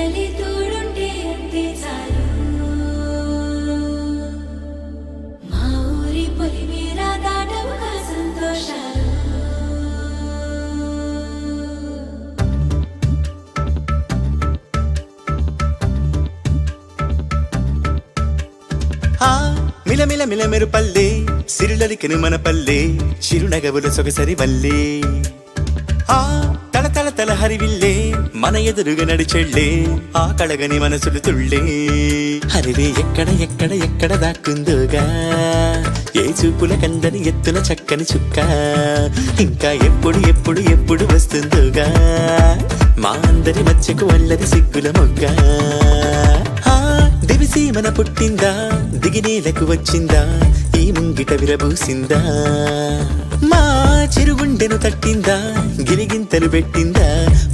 చెలి తోడుంటే అంతే చాలు మా ఊరి పొలిమేర దాటవుగా సంతోషాలు మిలమిల మిలమెరు పల్లె సిరులలికెను మన పల్లె చిరునగవుల సొగసరి వల్లే తల తల తల హరివిల్లే మన ఎదురుగా నడిచెళ్ళే ఆ కళగని మనసులు తుళ్ళే హరివే ఎక్కడ ఎక్కడ ఎక్కడ దాక్కుందోగా ఏ చూపుల కందని ఎత్తుల చక్కని చుక్క ఇంకా ఎప్పుడు ఎప్పుడు ఎప్పుడు వస్తుందోగా మా అందరి మధ్యకు వల్లది సిగ్గుల మొగ్గ దివిసి మన పుట్టిందా దిగినేలకు వచ్చిందా ఈ ముంగిట విరబూసిందా మా చిరుగుండెను తట్టిందా గిరిగింతలు పెట్టిందా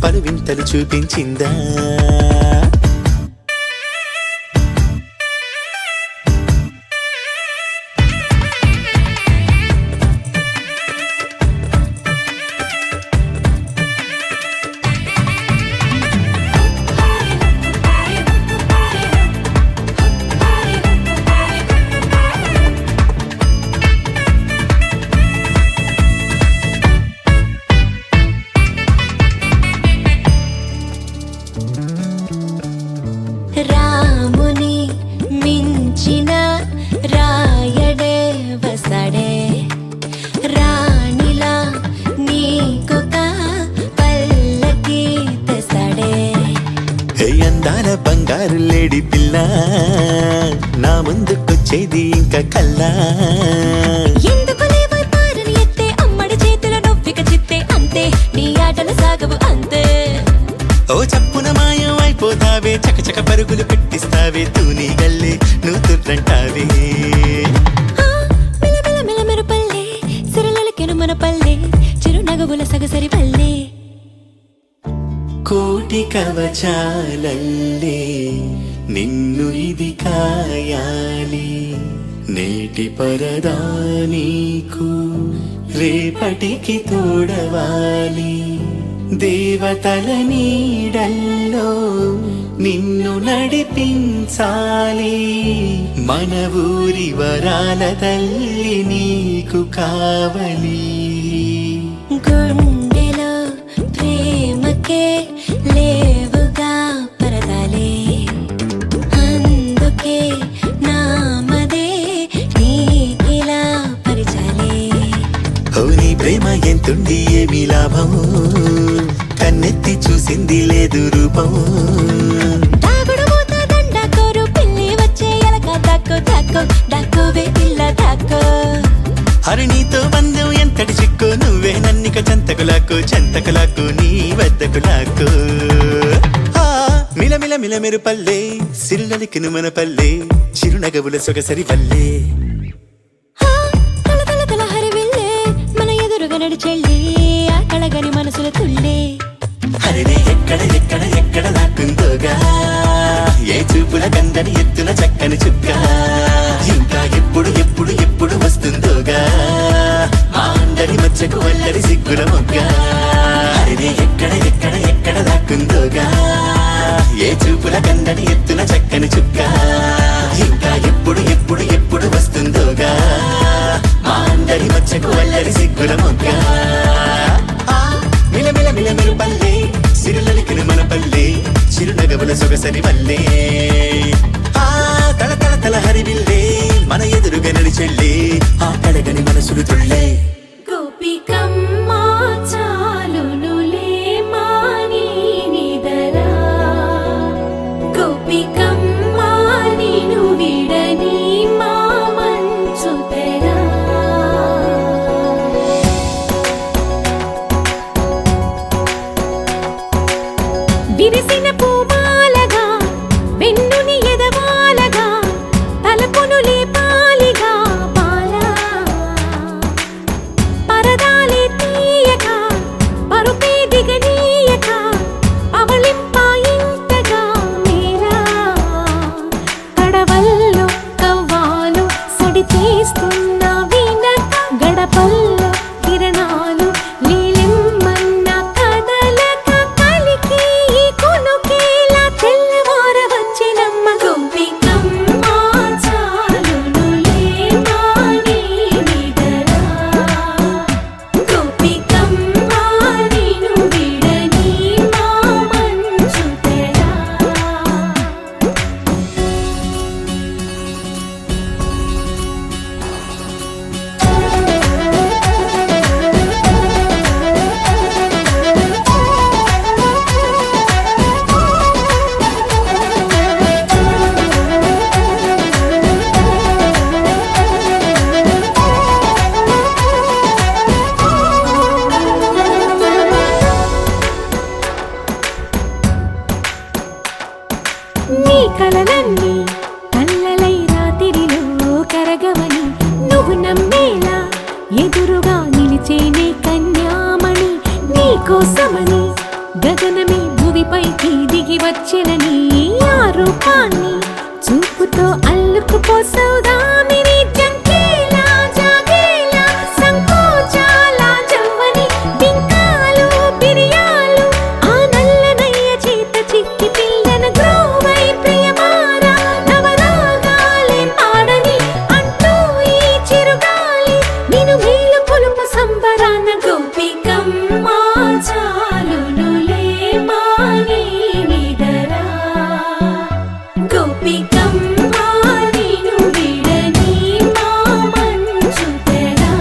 పలువింతలు చూపించిందా రాముని మించిన రాయడే వసడే రాణిలా నీకొక పల్లకి తెసడే అందాల బంగారు లేడి పిల్ల నా ముందుకొచ్చేది ఇంకా కల్లా ఎందుకు లేవో పారని ఎత్తే అమ్మడి చేతుల నొవ్విక చిత్తే అంతే నీ ఆటలు సాగవు అంతే ఓ చప్పున మాయం అయిపోతావే చకచక పరుగులు పెట్టిస్తావే తూని గల్లే నువ్వు తుర్రంటావే మిలమిల మిలమెరు పల్లె సిరలకెను మన పల్లె చిరునగవుల సగసరి పల్లె కోటి కవచాలల్లే నిన్ను ఇది కాయాలి నేటి పరదా నీకు రేపటికి తోడవాలి దేవతల నీడల్లో నిన్ను నడిపించాలి మన ఊరి వరాల తల్లి నీకు కావలి గుండెలో ప్రేమకే లేవుగా పరదాలే అందుకే నామదే నీకిలా పరిచాలే ఓ నీ ప్రేమ ఎంతుండి ఏమి లాభము కన్నెత్తి చూసింది లేదు రూపము దాగుడు మూత దండాకోరు పిల్లి వచ్చే ఎలక దాక్కో దాక్కో దాక్కోవే పిల్ల దాక్కో హరిణితో బంధం ఎంతటి చిక్కు నువ్వే నన్నిక చెంతకులాకు నీ వద్దకులాకు మిలమిల మిలమెరు పల్లె సిరులలికెను మన పల్లె చిరునగవుల సొగసరి పల్లె తల తల తల హరివిల్లే మన ఎదురుగా నడిచెళ్ళి ఆ కళగని మనసుల తుళ్ళే హరివే ఎక్కడ ఎక్కడ ఎక్కడ దాక్కుందోగా ఏ చూపుల కందని ఎత్తుల చక్కని చుక్క ఇంకా ఎప్పుడు ఎప్పుడు ఎప్పుడు వస్తుందోగా మా అందరి మధ్యకు వల్లరి సిగ్గుల మొగ్గ హరివే ఎక్కడ ఎక్కడ ఎక్కడ దాక్కుందోగా ఏ చూపుల కందని ఎత్తుల చక్కని చుక్క ఇంకా ఎప్పుడు ఎప్పుడు ఎప్పుడు వస్తుందోగా మా అందరి మధ్యకు వల్లరి సిగ్గుల మొగ్గ మిలమిల మిలమెరు పల్లె సిరులలికెను మన పల్లె చిరునగవుల సొగసరి వల్లే తల తల తల హరివిల్లే మన ఎదురుగా నడిచెళ్ళే ఆ కడగని మనసులు తుళ్ళే గోపికమ్మ చాలునులే మాని నిదరా గోపికమ్మ నిను విడని మా మంచు తెరా విరిసిన పూమాలగా వెన్నుని ఎదవాలగా తలపును లేపాలిగా బాల పరదాలి కోసమని గగనమే భువిపైకి దిగి వచ్చెనని ఆ రూపాన్ని చూపుతో అల్లుకుపోసౌదామిని జంకేలా జాగేలా సంకోచాల జవ్వని బింకాలు బిరియాలు ఆ నల్లనయ్య చేత చిక్కి పిల్లన గ్రోవై ప్రియమారా నవరాగాలే పాడని అంటూ ఈ చిరుగాలి నిన్ను మేలు పొలుపు సంబరాన గోపికమ్మ చాలునులే మాని నిదరా గోపికమ్మ నిన్ను విడని మా మంచు తెరా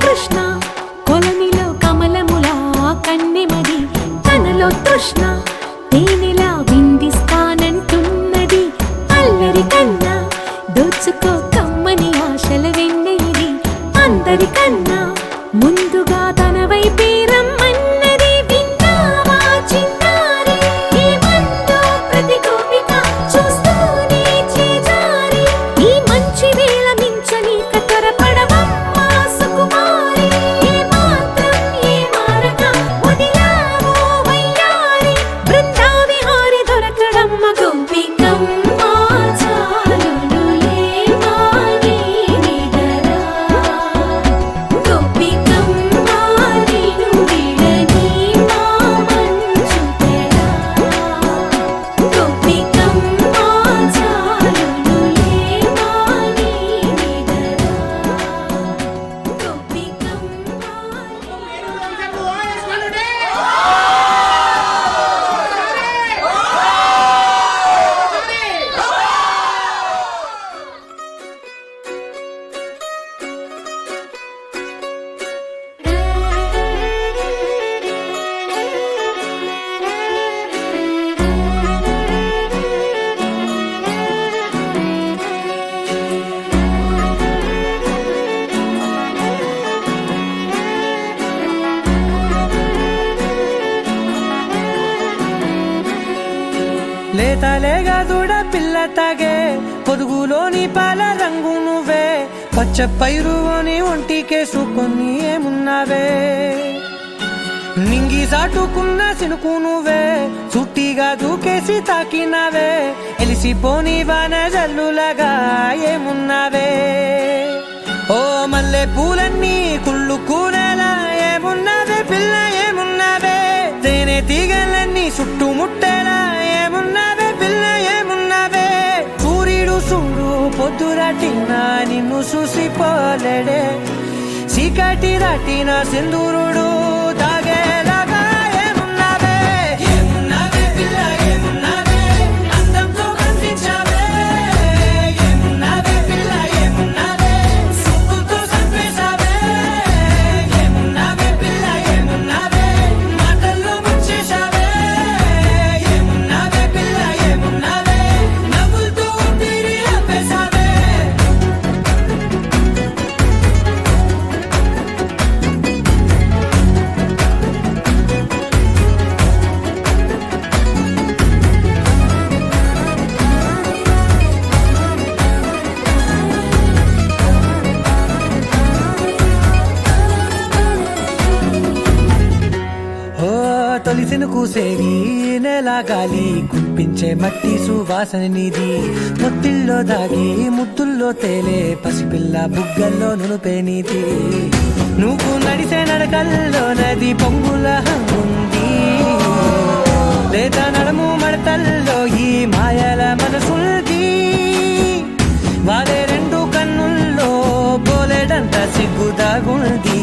కృష్ణ కొలనిలో కమలములా కన్నెమది తనలో తృష్ణ తేనెలా విందిస్తానంటున్నది అల్లరి కన్నా దోచుకో కమ్మని ఆశల వెన్నెయిది అందరికన్నా ముందుగా తన వైపే రమ్మన్నది విన్నావా చిన్నారి ఏమందో ప్రతి గోపిక చూస్తూనే చేజారి ఈ మంచి వేళ మించని కతరపడవమ్మ సుకుమారి ఏ మాత్రం ఏ మారక వదిలావో వయ్యారి బృందావిహారి దొరకడమ్మ గోపికమ్మ చాలునులే మాని నిదరా గోపికమ్మ నిన్ను విడని మా మంచు తెరా గోపికమ్మ చాలునులే మాని నిదరా లేతలేగా దూడ పిల్ల తాగే పొదుగులోని పాల రంగు నువ్వే పచ్చ పైరుని ఒంటికేసుకొని ఏమున్నావే నింగి సాటుకున్న సినుకు నువ్వే చుట్టిగా దూకేసి తాకినావే ఎలిసిపోని వాన జల్లులాగా ఏమున్నావే ఓ మల్లె పూలన్నీ కుళ్ళు కూనేలా ఏమున్నావే పిల్ల ఏమున్నావే తేనె తీగలన్నీ చుట్టుముట్టేలా ఏమున్నావే పిల్ల ఏమున్నావే సూర్యుడు చూడు పొద్దురాటిన నిన్ను చూసిపోలేడే చీకటి దాటిన సింధూరుడు తాగేలాగా ఏమున్నావే ఏమున్నావే పిల్ల ఏమున్నావే అందంతో కనిపించావే ఏమున్నావే పిల్ల ఏమున్నావే సుక్కుతో చంపేశావే ఏమున్నావే పిల్ల ఏమున్నావే మాటల్లో ముంచేశావే ఏమున్నావే పిల్ల ఏమున్నావే నవ్వులతో ఊపిరి ఆపేశావే తొలిసిన కూసేవి నెల గాలి కుప్పించే మట్టి సువాసన నీది ముత్తిల్లో దాగి ముత్తుల్లో తేలే పసిపిల్ల బుగ్గల్లో నునుపే నీది నువ్వు నడిసే నడకల్లో నది పొంగుల హంగుంది లేత నడము మడతల్లో ఈ మాయల మనసుంది వారే రెండు కన్నుల్లో పోలేడంత సిగ్గు దాగుంది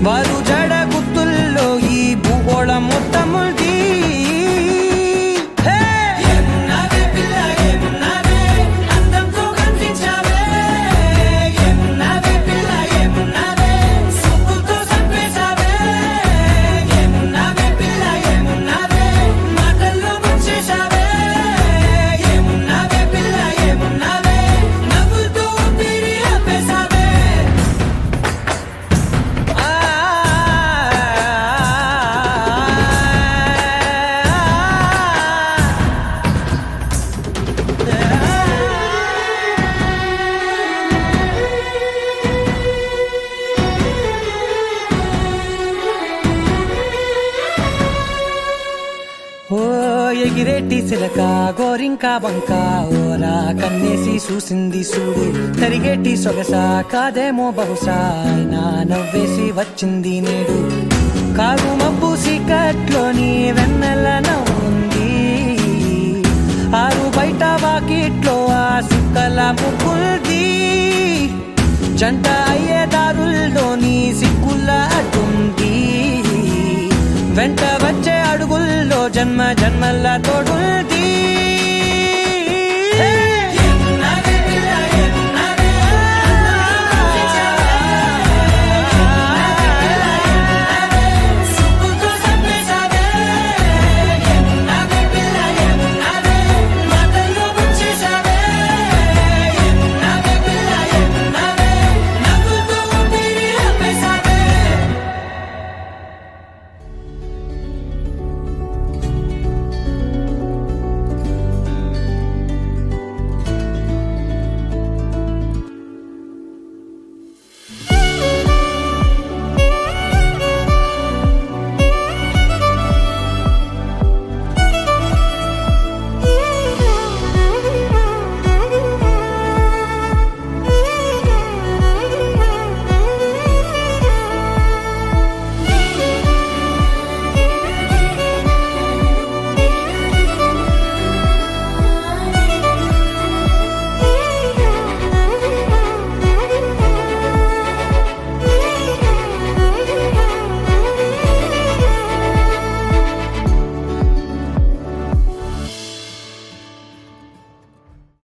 వారు జడ గుత్తుల్లో ఈ భూగోళం మొత్తముంది చిలక గోరింక వంక ఓరా కన్నేసి చూసింది చూడు తరిగేటి సొగస కాదేమో బహుశా అయినా నవ్వేసి వచ్చింది నేడు కారు మబ్బు సీకట్లోని వెన్నెల నవ్వుంది ఆరు బయట వాకిట్లో ఆ సుక్కల ముగ్గుల్ది జంట అయ్యే దారుల్లోని సిగ్గుల అడ్డుంది వెంట వచ్చే అడుగుల్లో జన్మ జన్మల తోడుంది